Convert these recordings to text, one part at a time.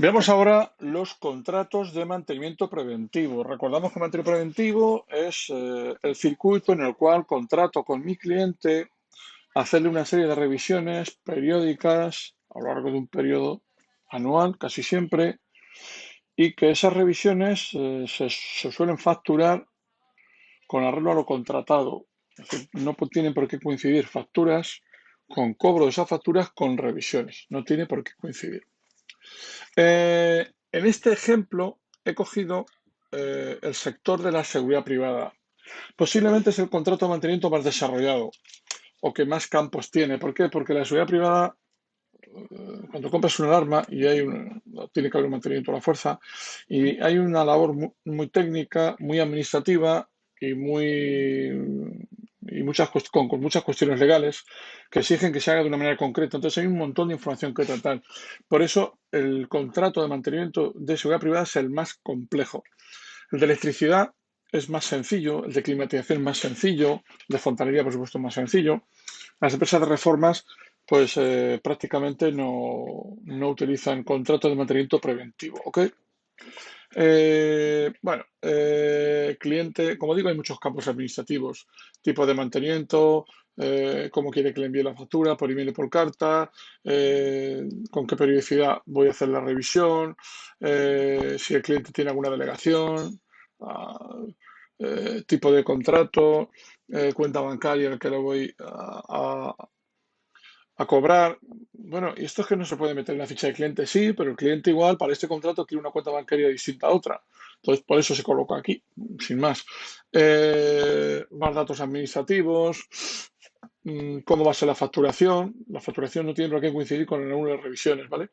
Veamos ahora los contratos de mantenimiento preventivo. Recordamos que mantenimiento preventivo es el circuito en el cual contrato con mi cliente hacerle una serie de revisiones periódicas a lo largo de un periodo anual, casi siempre, y que esas revisiones se suelen facturar con arreglo a lo contratado. Es decir, no tienen por qué coincidir facturas con cobro de esas facturas con revisiones. No tiene por qué coincidir. En este ejemplo he cogido el sector de la seguridad privada. Posiblemente es el contrato de mantenimiento más desarrollado o que más campos tiene. ¿Por qué? Porque la seguridad privada, cuando compras una alarma y tiene que haber un mantenimiento a la fuerza, y hay una labor muy técnica, muy administrativa y con muchas cuestiones legales que exigen que se haga de una manera concreta. Entonces hay un montón de información que tratar. Por eso el contrato de mantenimiento de seguridad privada es el más complejo. El de electricidad es más sencillo, el de climatización más sencillo, de fontanería, por supuesto, más sencillo. Las empresas de reformas, pues prácticamente no utilizan contratos de mantenimiento preventivo, ¿ok? Cliente, como digo, hay muchos campos administrativos, tipo de mantenimiento, cómo quiere que le envíe la factura, por email o por carta, con qué periodicidad voy a hacer la revisión, si el cliente tiene alguna delegación, ah, tipo de contrato, cuenta bancaria al que le voy a cobrar. Bueno, y esto es que no se puede meter en la ficha de cliente, sí, pero el cliente igual para este contrato tiene una cuenta bancaria distinta a otra. Entonces, por eso se coloca aquí, sin más. Más datos administrativos, cómo va a ser la facturación. La facturación no tiene por qué coincidir con el número de revisiones, ¿vale?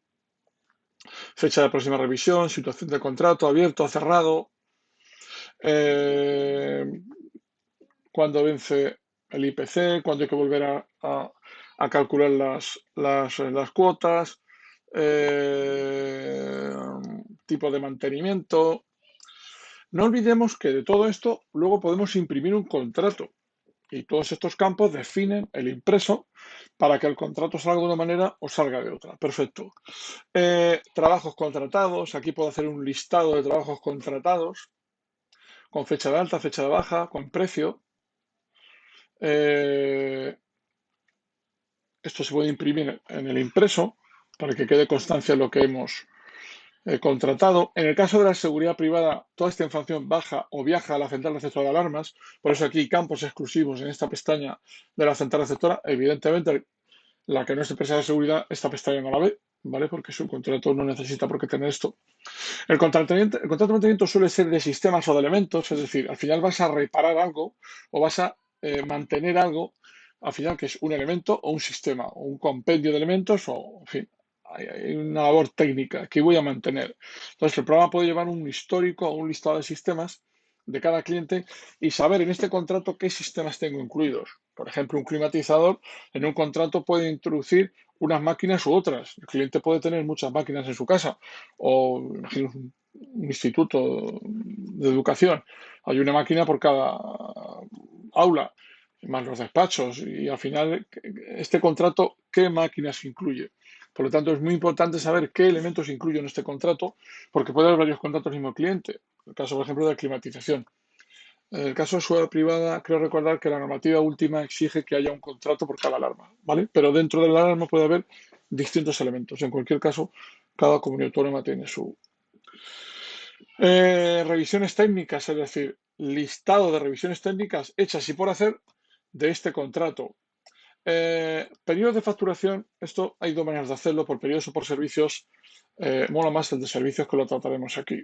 Fecha de próxima revisión, situación del contrato, abierto, cerrado, eh, cuándo vence el IPC, cuándo hay que volver a calcular las cuotas, eh, tipo de mantenimiento. No olvidemos que de todo esto luego podemos imprimir un contrato y todos estos campos definen el impreso para que el contrato salga de una manera o salga de otra. Perfecto. Trabajos contratados. Aquí puedo hacer un listado de trabajos contratados con fecha de alta, fecha de baja, con precio. Eh, Esto se puede imprimir en el impreso para que quede constancia de lo que hemos contratado. En el caso de la seguridad privada, toda esta información baja o viaja a la central receptora de alarmas. Por eso aquí hay campos exclusivos en esta pestaña de la central receptora. Evidentemente, la que no es empresa de seguridad, esta pestaña no la ve, ¿vale? Porque su contrato no necesita por qué tener esto. El contrato de mantenimiento suele ser de sistemas o de elementos, es decir, al final vas a reparar algo o vas a mantener algo, al final que es un elemento o un sistema o un compendio de elementos o, en fin, hay una labor técnica que voy a mantener. Entonces, el programa puede llevar un histórico o un listado de sistemas de cada cliente y saber en este contrato qué sistemas tengo incluidos. Por ejemplo, un climatizador en un contrato puede introducir unas máquinas u otras. El cliente puede tener muchas máquinas en su casa o imagino, un instituto de educación. Hay una máquina por cada aula, más los despachos, y al final este contrato, ¿qué máquinas incluye? Por lo tanto, es muy importante saber qué elementos incluyo en este contrato, porque puede haber varios contratos del mismo cliente. El caso, por ejemplo, de climatización. En el caso de seguridad privada, creo recordar que la normativa última exige que haya un contrato por cada alarma, ¿vale? Pero dentro de la alarma puede haber distintos elementos. En cualquier caso, cada comunidad autónoma tiene su, revisiones técnicas, es decir, listado de revisiones técnicas hechas y por hacer de este contrato. Periodos de facturación, esto hay dos maneras de hacerlo, por periodos o por servicios. Mola más el de servicios, que lo trataremos aquí.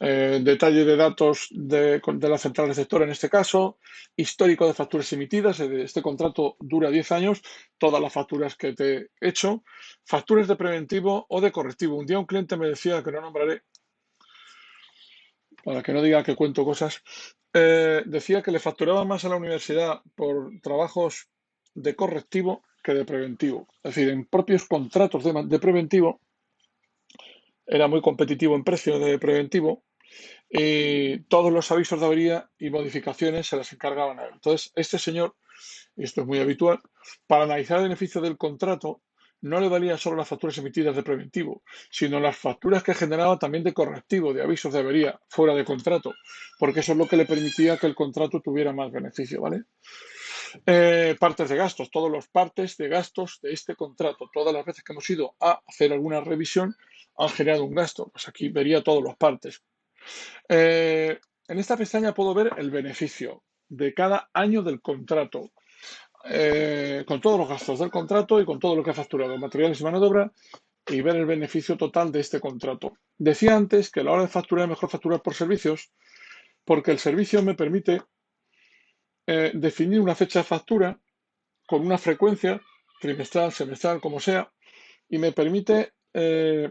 Detalle de datos de la central receptora en este caso, histórico de facturas emitidas, este contrato dura 10 años, todas las facturas que te he hecho, facturas de preventivo o de correctivo. Un día un cliente me decía, que no nombraré, para que no diga que cuento cosas, decía que le facturaba más a la universidad por trabajos de correctivo que de preventivo. Es decir, en propios contratos de preventivo era muy competitivo en precio de preventivo y todos los avisos de avería y modificaciones se las encargaban a él. Entonces, este señor, y esto es muy habitual, para analizar el beneficio del contrato, no le valía solo las facturas emitidas de preventivo, sino las facturas que generaba también de correctivo, de avisos de avería, fuera de contrato, porque eso es lo que le permitía que el contrato tuviera más beneficio, ¿vale? Partes de gastos, todos los partes de gastos de este contrato, todas las veces que hemos ido a hacer alguna revisión han generado un gasto, pues aquí vería todos los partes. En esta pestaña puedo ver el beneficio de cada año del contrato, con todos los gastos del contrato y con todo lo que ha facturado, materiales y mano de obra, y ver el beneficio total de este contrato. Decía antes que a la hora de facturar es mejor facturar por servicios, porque el servicio me permite definir una fecha de factura con una frecuencia trimestral, semestral, como sea, y me permite que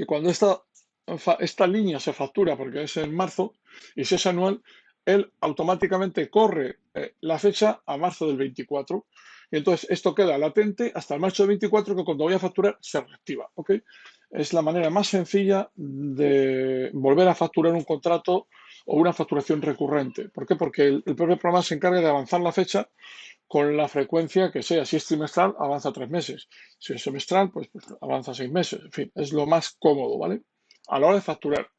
cuando esta línea se factura, porque es en marzo, y si es anual, él automáticamente corre la fecha a marzo del 24. Y entonces esto queda latente hasta el marzo del 24, que cuando voy a facturar se reactiva. ¿Ok? Es la manera más sencilla de volver a facturar un contrato o una facturación recurrente. ¿Por qué? Porque el propio programa se encarga de avanzar la fecha con la frecuencia que sea. Si es trimestral, avanza 3 meses. Si es semestral, pues avanza 6 meses. En fin, es lo más cómodo, ¿vale? A la hora de facturar.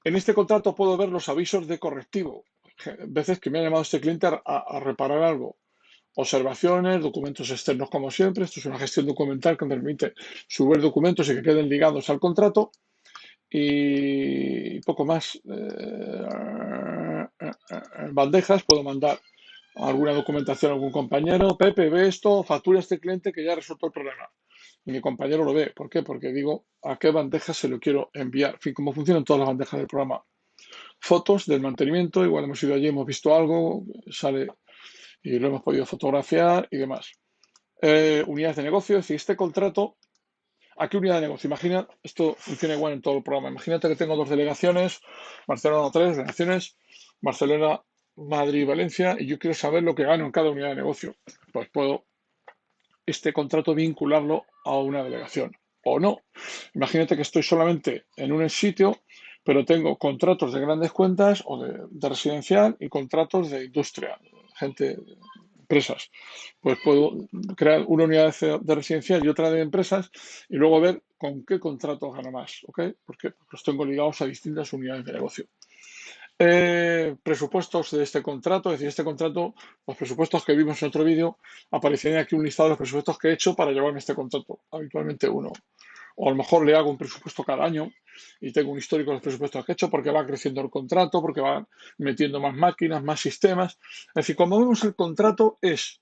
En este contrato puedo ver los avisos de correctivo. Veces que me ha llamado este cliente a reparar algo. Observaciones, documentos externos como siempre. Esto es una gestión documental que me permite subir documentos y que queden ligados al contrato. Y poco más. Bandejas, puedo mandar alguna documentación a algún compañero. Pepe, ve esto, factura a este cliente que ya resuelto el problema. Y mi compañero lo ve. ¿Por qué? Porque digo a qué bandeja se lo quiero enviar. En fin, cómo funcionan todas las bandejas del programa. Fotos del mantenimiento, igual hemos ido allí, hemos visto algo, sale y lo hemos podido fotografiar y demás. Unidades de negocio, es decir, este contrato, ¿a qué unidad de negocio? Imagina, esto funciona igual en todo el programa. Imagínate que tengo 2 delegaciones, Barcelona 3 delegaciones, Barcelona, Madrid y Valencia, y yo quiero saber lo que gano en cada unidad de negocio. Pues puedo este contrato vincularlo a una delegación o no. Imagínate que estoy solamente en un sitio, pero tengo contratos de grandes cuentas o de residencial y contratos de industria, gente, empresas. Pues puedo crear una unidad de residencial y otra de empresas y luego ver con qué contrato gano más, ¿ok? Porque los tengo ligados a distintas unidades de negocio. Presupuestos de este contrato, es decir, este contrato, los presupuestos que vimos en otro vídeo, aparecería aquí un listado de los presupuestos que he hecho para llevarme este contrato, habitualmente uno. O a lo mejor le hago un presupuesto cada año y tengo un histórico de los presupuestos que he hecho porque va creciendo el contrato, porque va metiendo más máquinas, más sistemas. Es decir, como vemos, el contrato es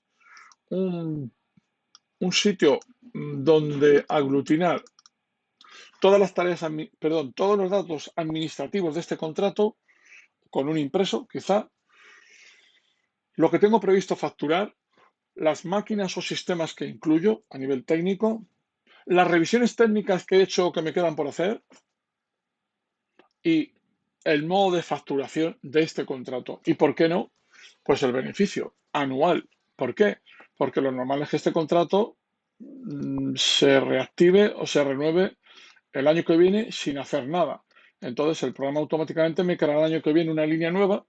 un sitio donde aglutinar todas las tareas, perdón, todos los datos administrativos de este contrato con un impreso, quizá, lo que tengo previsto facturar, las máquinas o sistemas que incluyo a nivel técnico, las revisiones técnicas que he hecho o que me quedan por hacer y el modo de facturación de este contrato. ¿Y por qué no? Pues el beneficio anual. ¿Por qué? Porque lo normal es que este contrato se reactive o se renueve el año que viene sin hacer nada. Entonces el programa automáticamente me creará el año que viene una línea nueva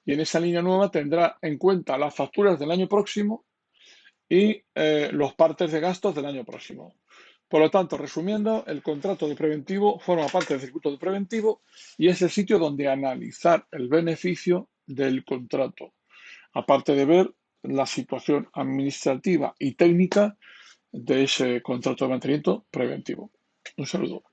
y en esa línea nueva tendrá en cuenta las facturas del año próximo y los partes de gastos del año próximo. Por lo tanto, resumiendo, el contrato de preventivo forma parte del circuito de preventivo y es el sitio donde analizar el beneficio del contrato, aparte de ver la situación administrativa y técnica de ese contrato de mantenimiento preventivo. Un saludo.